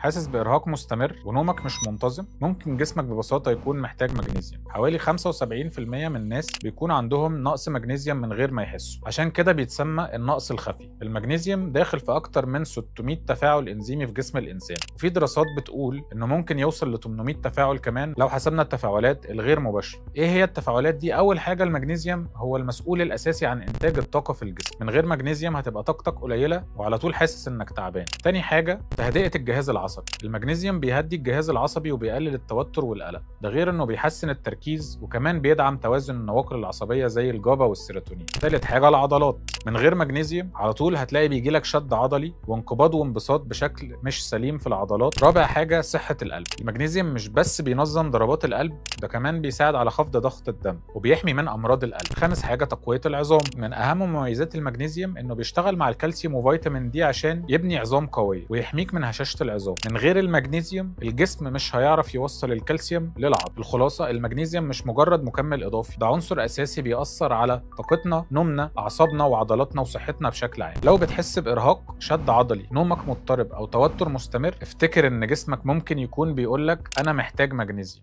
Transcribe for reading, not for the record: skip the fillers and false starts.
حاسس بإرهاق مستمر ونومك مش منتظم، ممكن جسمك ببساطة يكون محتاج مغنيسيوم. حوالي 75% من الناس بيكون عندهم نقص مغنيسيوم من غير ما يحسوا، عشان كده بيتسمى النقص الخفي. المغنيسيوم داخل في أكتر من 600 تفاعل إنزيمي في جسم الإنسان، وفي دراسات بتقول إنه ممكن يوصل ل 800 تفاعل كمان لو حسبنا التفاعلات الغير مباشرة. إيه هي التفاعلات دي؟ أول حاجة المغنيسيوم هو المسؤول الأساسي عن إنتاج الطاقة في الجسم. من غير مغنيسيوم هتبقى طاقتك قليلة وعلى طول حاسس إنك تعبان. تاني حاجة تهدئة الجهاز العصبي. المغنيسيوم بيهدي الجهاز العصبي وبيقلل التوتر والقلق، ده غير إنه بيحسن التركيز وكمان بيدعم توازن النواقل العصبية زي الجابا والسيروتونين. تالت حاجة العضلات. من غير مغنيسيوم على طول هتلاقي بيجيلك شد عضلي وانقباض وانبساط بشكل مش سليم في العضلات. رابع حاجة صحة القلب. المغنيسيوم مش بس بينظم ضربات القلب، ده كمان بيساعد على خفض ضغط الدم وبيحمي من أمراض القلب. خامس حاجة تقوية العظام. من أهم مميزات المغنيسيوم إنه بيشتغل مع الكالسيوم وفيتامين دي عشان يبني عظام قوية ويحميك من هشاشة العظام. من غير المغنيسيوم الجسم مش هيعرف يوصل الكالسيوم للعظم. الخلاصة المغنيسيوم مش مجرد مكمل إضافي، ده عنصر أساسي بيأثر على طاقتنا، نومنا، أعصابنا وعضلاتنا وصحتنا بشكل عام. لو بتحس بإرهاق، شد عضلي، نومك مضطرب أو توتر مستمر، افتكر إن جسمك ممكن يكون بيقولك أنا محتاج مغنيسيوم.